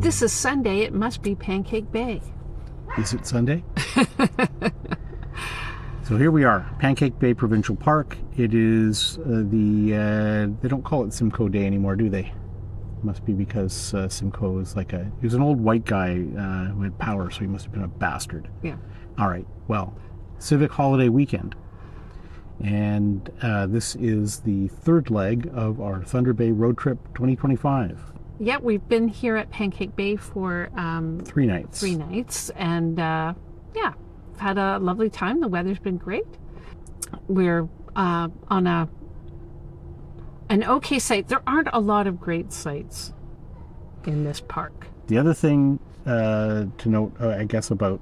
this is Sunday, it must be Pancake Bay. Is it Sunday? So here we are, Pancake Bay Provincial Park. It is they don't call it Simcoe Day anymore, do they? Must be because Simcoe is he was an old white guy who had power, so he must have been a bastard. Yeah. All right, well, civic holiday weekend. And this is the third leg of our Thunder Bay Road Trip 2025. Yeah, we've been here at Pancake Bay for 3 nights. 3 nights, and yeah, had a lovely time. The weather's been great. We're on an okay site. There aren't a lot of great sites in this park. The other thing to note, I guess, about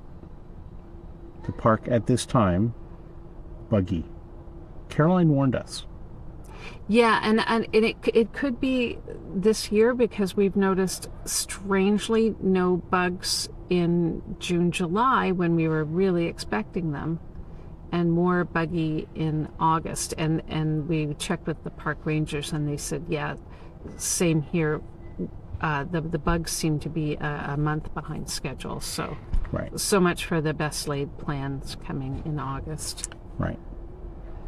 the park at this time, buggy. Caroline warned us. Yeah, and it could be this year because we've noticed strangely no bugs in June, July when we were really expecting them, and more buggy in August. And we checked with the park rangers and they said, yeah, same here. The bugs seem to be a month behind schedule. So, right. So much for the best laid plans coming in August. Right.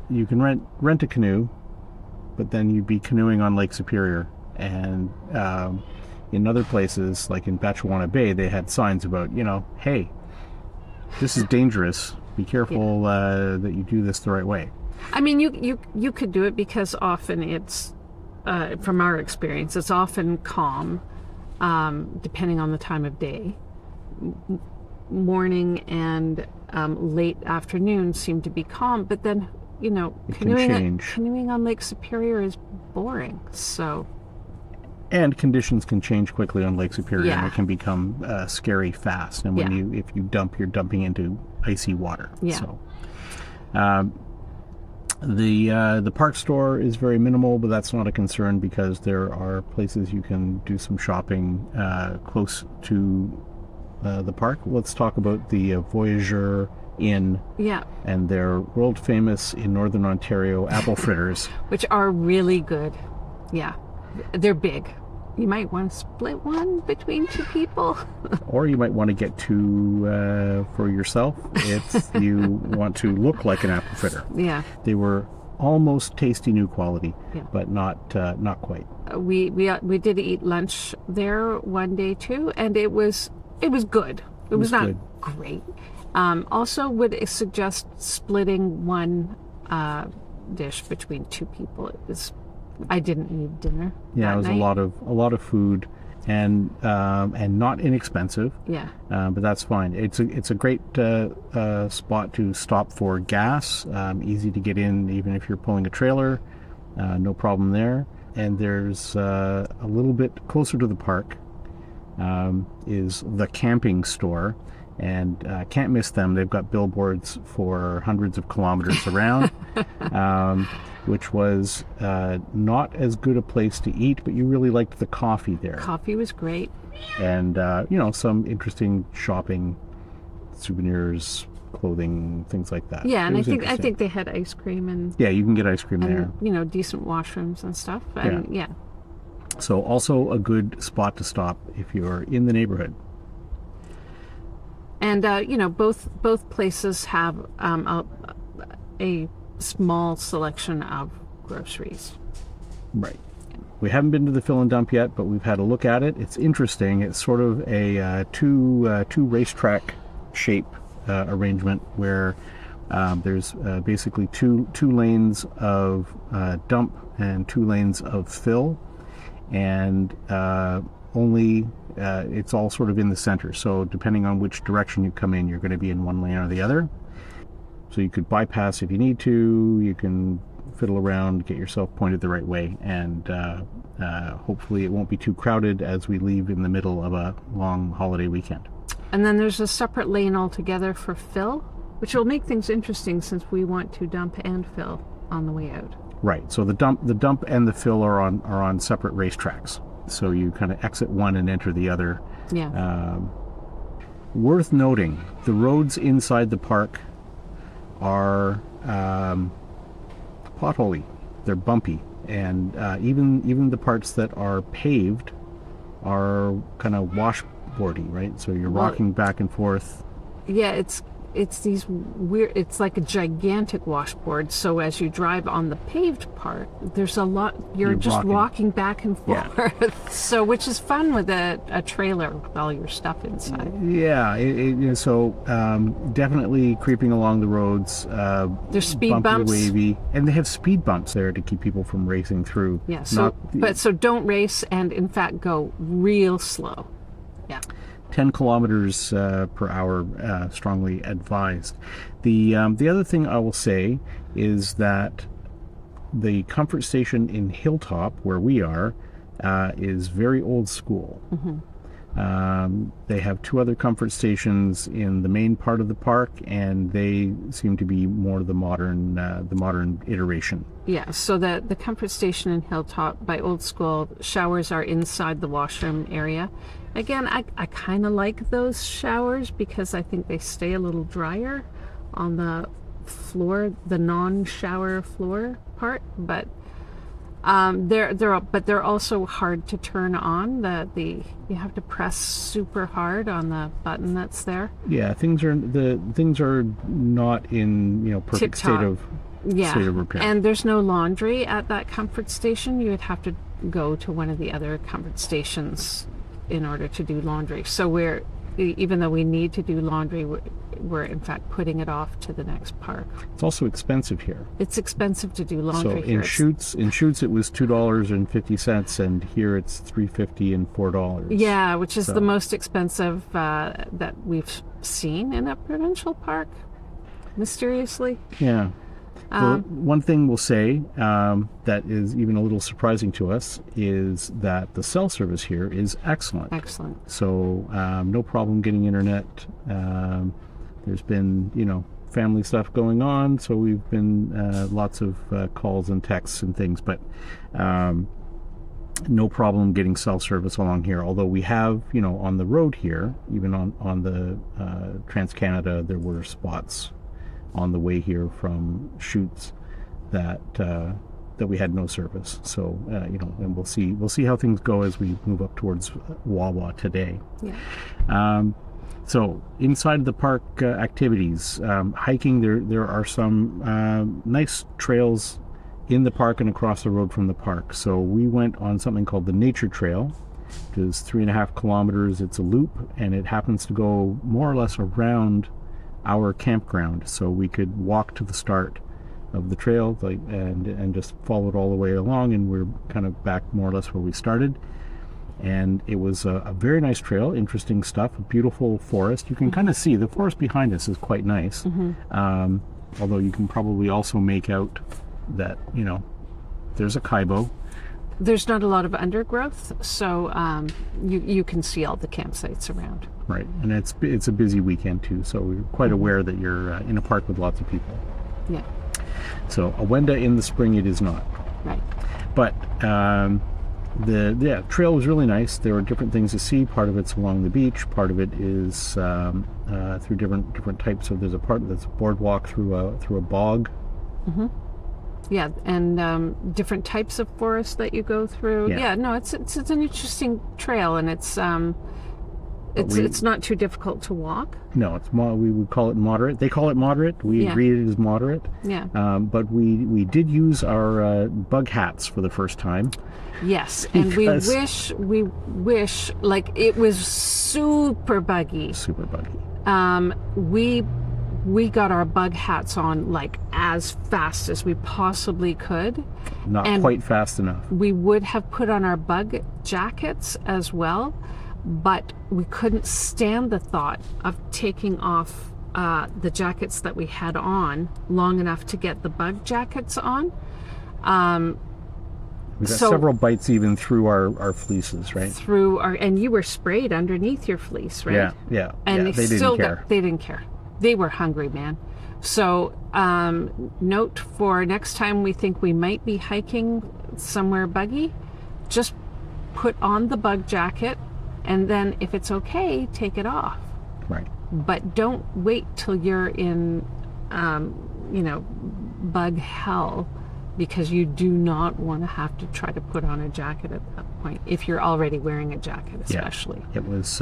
You can rent a canoe, but then you'd be canoeing on Lake Superior. And in other places, like in Batchewana Bay, they had signs about, hey, this is dangerous. Be careful that you do this the right way. I mean, you could do it because often it's, from our experience, it's often calm, depending on the time of day. Morning and late afternoon seem to be calm, but then canoeing on Lake Superior is boring. So, and conditions can change quickly on Lake Superior, yeah. And it can become scary fast. And when if you dump, you're dumping into icy water. Yeah. So, the park store is very minimal, but that's not a concern because there are places you can do some shopping close to the park. Let's talk about the Voyageur Inn, and their world famous in Northern Ontario apple fritters, which are really good. Yeah, they're big. You might want to split one between 2 people, or you might want to get 2 for yourself if you want to look like an apple fritter. Yeah, they were almost tasty new quality, but not quite. We did eat lunch there one day too, and it was good. It was not great. Also would suggest splitting one dish between 2 people. I didn't need dinner. Yeah, it was night. a lot of food, and not inexpensive. Yeah. But that's fine. It's a great spot to stop for gas. Easy to get in, even if you're pulling a trailer. No problem there. And there's a little bit closer to the park is the camping store. And can't miss them. They've got billboards for hundreds of kilometers around, which was not as good a place to eat, but you really liked the coffee there. Coffee was great. And, some interesting shopping, souvenirs, clothing, things like that. Yeah, and I think they had ice cream and... Yeah, you can get ice cream there. Decent washrooms and stuff. And, yeah. So also a good spot to stop if you're in the neighborhood. And, both places have a small selection of groceries. Right. We haven't been to the fill and dump yet, but we've had a look at it. It's interesting. It's sort of a two racetrack shape arrangement where there's basically two lanes of dump and 2 lanes of fill. And it's all sort of in the center, so depending on which direction you come in, you're going to be in one lane or the other. So you could bypass if you need to. You can fiddle around, get yourself pointed the right way, and hopefully it won't be too crowded as we leave in the middle of a long holiday weekend. And then there's a separate lane altogether for fill, which will make things interesting since we want to dump and fill on the way out. Right. So the dump and the fill are on separate racetracks. So you kind of exit one and enter the other. Yeah. Worth noting, the roads inside the park are potholy. They're bumpy, and even the parts that are paved are kind of washboardy, right? So you're Well, rocking back and forth. yeah, it's these weird. It's like a gigantic washboard. So as you drive on the paved part, there's a lot. You're just rocking. walking back and Yeah. forth. So which is fun with a trailer with all your stuff inside. Yeah, definitely creeping along the roads. There's speed bumpy, bumps. wavy, and they have speed bumps there to keep people from racing through. Yeah. So so don't race, and in fact go real slow. Yeah. 10 kilometers per hour, strongly advised. The other thing I will say is that the comfort station in Hilltop, where we are, is very old school. They have two other comfort stations in the main part of the park, and they seem to be more the modern iteration. Yeah, so the comfort station in Hilltop, by old school, showers are inside the washroom area. Again, I kind of like those showers because I think they stay a little drier on the floor, the non-shower floor part. But they're also hard to turn on. You have to press super hard on the button that's there. Yeah, things are not in perfect state of repair. And there's no laundry at that comfort station. You would have to go to one of the other comfort stations in order to do laundry. So even though we need to do laundry, we're in fact putting it off to the next park. It's also expensive here. It's expensive to do laundry so here. in Shoots it was $2.50, and here it's $3.50 and $4. Yeah, which is the most expensive that we've seen in a provincial park, mysteriously. Yeah. One thing we'll say that is even a little surprising to us is that the cell service here is excellent. Excellent. So no problem getting internet. There's been, family stuff going on, so we've been lots of calls and texts and things, but no problem getting cell service along here. Although we have, on the road here, even on the Trans-Canada, there were spots on the way here from Shoots that we had no service. So and we'll see how things go as we move up towards Wawa today. Yeah. So inside the park activities, hiking, there are some nice trails in the park and across the road from the park. So we went on something called the Nature Trail, which is 3.5 kilometers. It's a loop, and it happens to go more or less around our campground, so we could walk to the start of the trail and just follow it all the way along, and we're kind of back more or less where we started. And it was a very nice trail, interesting stuff, a beautiful forest. You can kind of see the forest behind us is quite nice. Although you can probably also make out that there's a kaibo. There's not a lot of undergrowth, so you can see all the campsites around. Right, and it's a busy weekend too, so we're quite aware that you're in a park with lots of people. Yeah. So Awenda in the spring it is not. Right. But the trail was really nice. There were different things to see. Part of it's along the beach. Part of it is through different types of. There's a part that's a boardwalk through a bog. Yeah, and different types of forest that you go through. Yeah, no, it's an interesting trail, and it's not too difficult to walk. No, we would call it moderate. They call it moderate. We read it as moderate. Yeah. But we did use our bug hats for the first time. Yes, and we wish like it was super buggy. Super buggy. We got our bug hats on like as fast as we possibly could. Not quite fast enough. We would have put on our bug jackets as well, but we couldn't stand the thought of taking off the jackets that we had on long enough to get the bug jackets on. We got several bites even through our fleeces, right? And you were sprayed underneath your fleece, right? Yeah. And they didn't care. They didn't care. They were hungry, man. So note for next time we think we might be hiking somewhere buggy, just put on the bug jacket, and then if it's okay, take it off. Right. But don't wait till you're in, bug hell because you do not want to have to try to put on a jacket at that point if you're already wearing a jacket, especially. Yeah. It was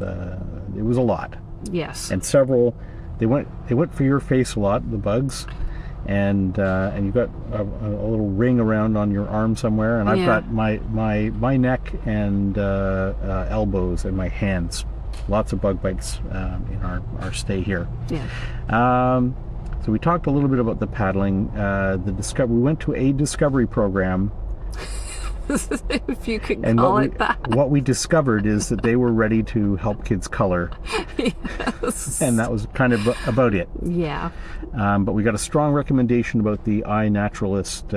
a lot. Yes. And several, they went for your face a lot, the bugs, and you've got a little ring around on your arm somewhere, and I've got my neck and elbows and my hands. Lots of bug bites in our stay here. Yeah. So we talked a little bit about the paddling. We went to a discovery program. If you could And call it that. what we discovered is that they were ready to help kids color. Yes. And that was kind of about it. Yeah. But we got a strong recommendation about the iNaturalist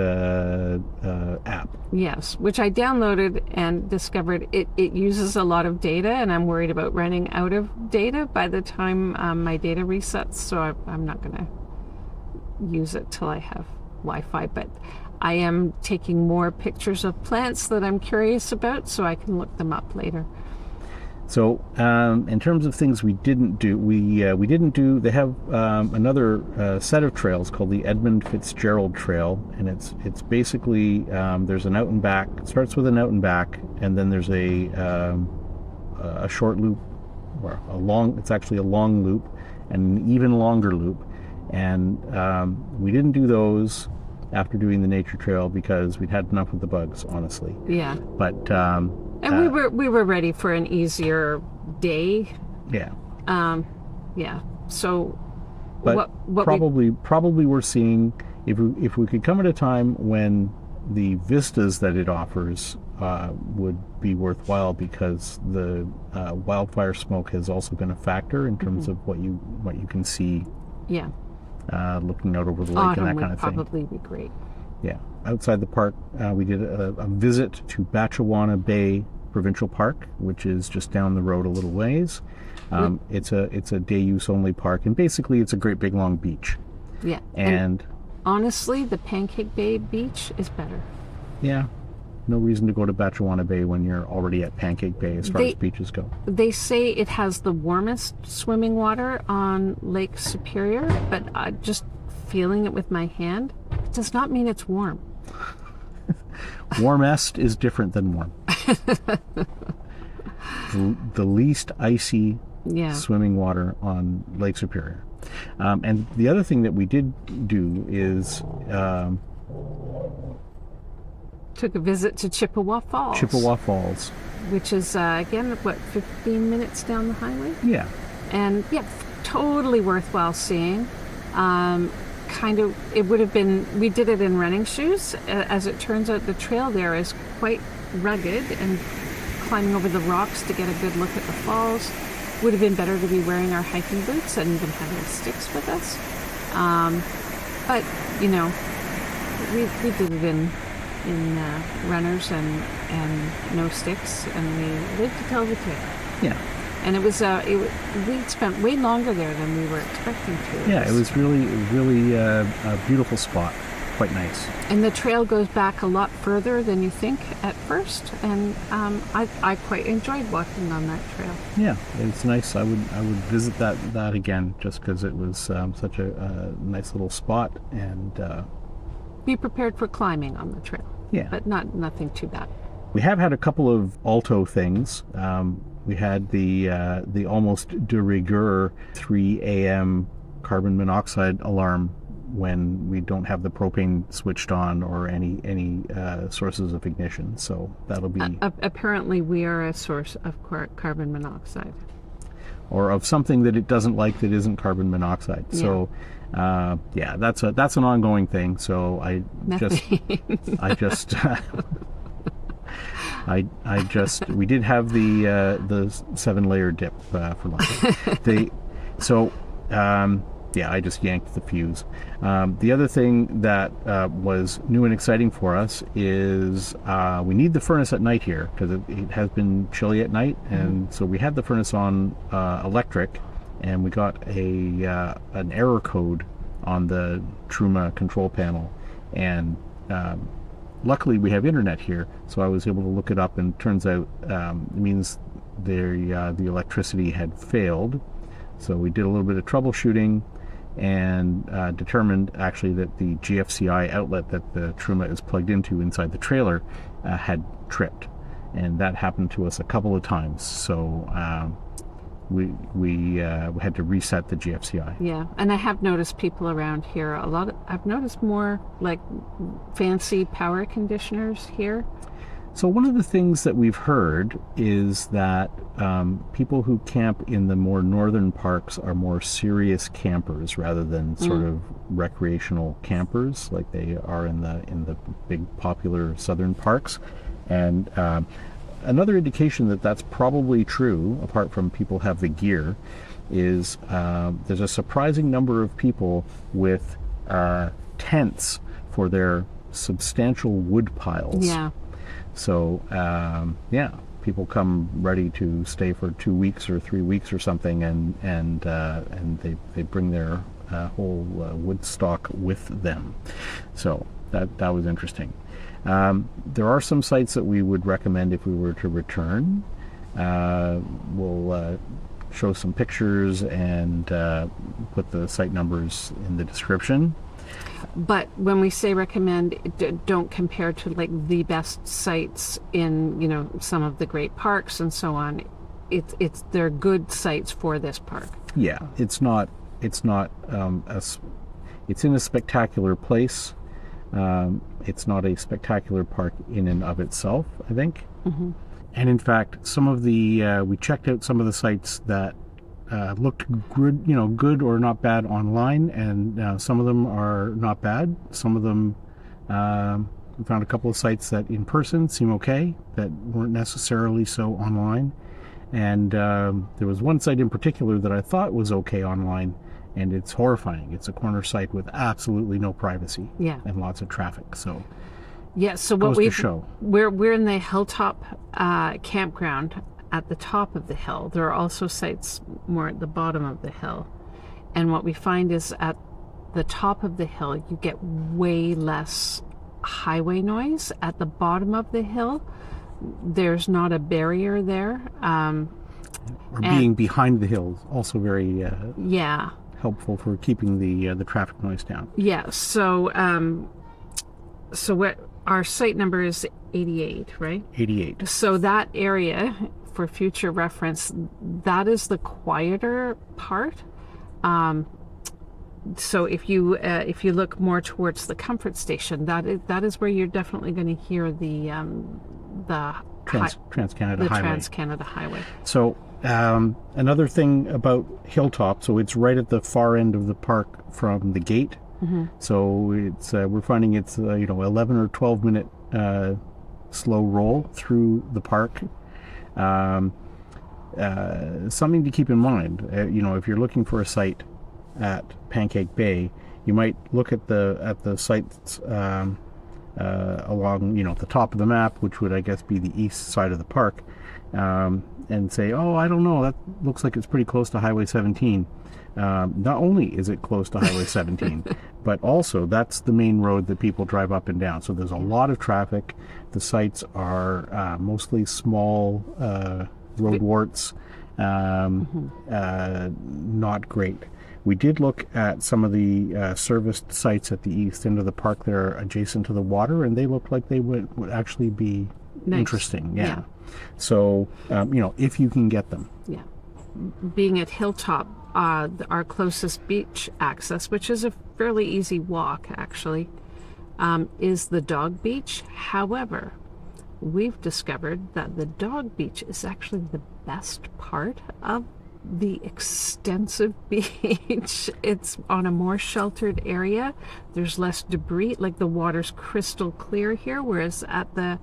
app. Yes, which I downloaded and discovered it uses a lot of data, and I'm worried about running out of data by the time my data resets, so I'm not going to use it till I have Wi-Fi, but I am taking more pictures of plants that I'm curious about so I can look them up later. So in terms of things we didn't do, they have another set of trails called the Edmund Fitzgerald Trail, and it's basically there's an out and back. It starts with an out and back, and then there's a short loop, or it's actually a long loop, and an even longer loop. And we didn't do those after doing the nature trail because we'd had enough of the bugs, honestly. Yeah. But and we were ready for an easier day. Yeah. Yeah. So but probably we're seeing if we could come at a time when the vistas that it offers would be worthwhile, because the wildfire smoke has also been a factor in terms of what you can see. Yeah. Looking out over the lake and that kind of thing. Probably be great. Yeah. Outside the park, we did a visit to Batchewana Bay Provincial Park, which is just down the road a little ways. It's a day use only park, and basically it's a great big long beach. Yeah. And honestly, the Pancake Bay beach is better. Yeah. No reason to go to Batchewana Bay when you're already at Pancake Bay as far as beaches go. They say it has the warmest swimming water on Lake Superior, but just feeling it with my hand, it does not mean it's warm. Warmest is different than warm. The least icy swimming water on Lake Superior. And the other thing that we did do is took a visit to Chippewa Falls. Chippewa Falls. Which is, again, 15 minutes down the highway? Yeah. And, totally worthwhile seeing. It would have been, we did it in running shoes. As it turns out, the trail there is quite rugged, and climbing over the rocks to get a good look at the falls would have been better to be wearing our hiking boots and even having sticks with us. But, we did it in runners and no sticks, and we lived to tell the tale. Yeah. And it was we spent way longer there than we were expecting to. Yeah, it was really a beautiful spot, quite nice. And the trail goes back a lot further than you think at first, and I quite enjoyed walking on that trail. Yeah, it's nice. I would visit that again, just because it was such a nice little spot. And be prepared for climbing on the trail. Yeah, but nothing too bad. We have had a couple of Alto things. We had the almost de rigueur 3 a.m. carbon monoxide alarm when we don't have the propane switched on or any sources of ignition. So that'll be... apparently we are a source of carbon monoxide. Or of something that it doesn't like that isn't carbon monoxide. Yeah. So that's an ongoing thing. So I just we did have the 7-layer dip for lunch. I just yanked the fuse. The other thing that was new and exciting for us is we need the furnace at night here, because it has been chilly at night, and so we had the furnace on electric, and we got an error code on the Truma control panel, and luckily we have internet here, so I was able to look it up, and it turns out it means the electricity had failed. So we did a little bit of troubleshooting, and determined actually that the GFCI outlet that the Truma is plugged into inside the trailer had tripped, and that happened to us a couple of times. So we had to reset the GFCI. Yeah, and I have noticed people around here a lot. I've noticed more like fancy power conditioners here. So one of the things that we've heard is that people who camp in the more northern parks are more serious campers rather than sort of recreational campers like they are in the big popular southern parks. And another indication that that's probably true, apart from people have the gear, is there's a surprising number of people with tents for their substantial wood piles. Yeah. So, people come ready to stay for 2 weeks or 3 weeks or something, and they bring their whole wood stock with them. So that was interesting. There are some sites that we would recommend if we were to return. We'll show some pictures and put the site numbers in the description. But when we say recommend, don't compare to like the best sites in some of the great parks and so on. They're good sites for this park. Yeah, it's not it's in a spectacular place. It's not a spectacular park in and of itself, I think. Mm-hmm. And in fact, some of the we checked out some of the sites that looked good, good or not bad online, and some of them are not bad. Some of them, we found a couple of sites that in person seem okay, that weren't necessarily so online. And there was one site in particular that I thought was okay online, and it's horrifying. It's a corner site with absolutely no privacy, yeah, and lots of traffic. So yeah, so what we're in the hilltop campground at the top of the hill. There are also sites more at the bottom of the hill, and what we find is at the top of the hill you get way less highway noise. At the bottom of the hill there's not a barrier there, or being behind the hill is also very helpful for keeping the traffic noise down. Yeah, so what our site number is 88, right? 88. So that area, for future reference, that is the quieter part. So if you look more towards the comfort station, that is where you're definitely going to hear the Trans-Canada Highway. Trans-Canada Highway. So another thing about Hilltop, so it's right at the far end of the park from the gate. Mm-hmm. So it's we're finding it's 11 or 12 minute slow roll through the park. Something to keep in mind, if you're looking for a site at Pancake Bay, you might look at the sites along the top of the map, which would I guess be the east side of the park, and say, oh, I don't know, that looks like it's pretty close to Highway 17. Not only is it close to Highway 17, but also that's the main road that people drive up and down. So there's a lot of traffic. The sites are mostly small roadworts, not great. We did look at some of the serviced sites at the east end of the park that are adjacent to the water, and they looked like they would actually be nice. Interesting. Yeah. So, if you can get them. Yeah. Being at Hilltop, our closest beach access, which is a fairly easy walk actually, is the dog beach. However, we've discovered that the dog beach is actually the best part of the extensive beach. It's on a more sheltered area. There's less debris, like the water's crystal clear here, whereas at the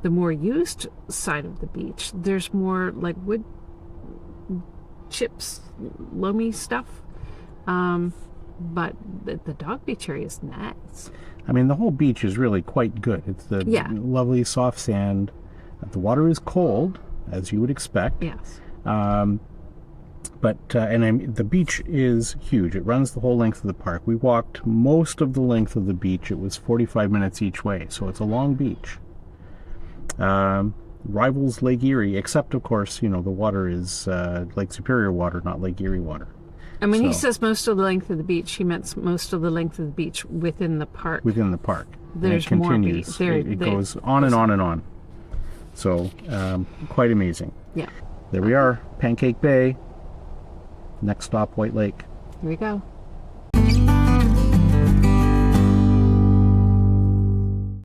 more used side of the beach, there's more like wood chips, loamy stuff. But the dog beach area is nice. I mean, the whole beach is really quite good. It's the lovely soft sand. The water is cold, as you would expect. Yes. The beach is huge. It runs the whole length of the park. We walked most of the length of the beach. It was 45 minutes each way, so it's a long beach. Rivals Lake Erie, except of course, the water is Lake Superior water, not Lake Erie water. And when he So, says most of the length of the beach, he meant most of the length of the beach within the park. within the park. There's and it more continues. It goes on and on and on. So, quite amazing. Yeah. There we are, Pancake Bay. Next stop, White Lake. Here we go.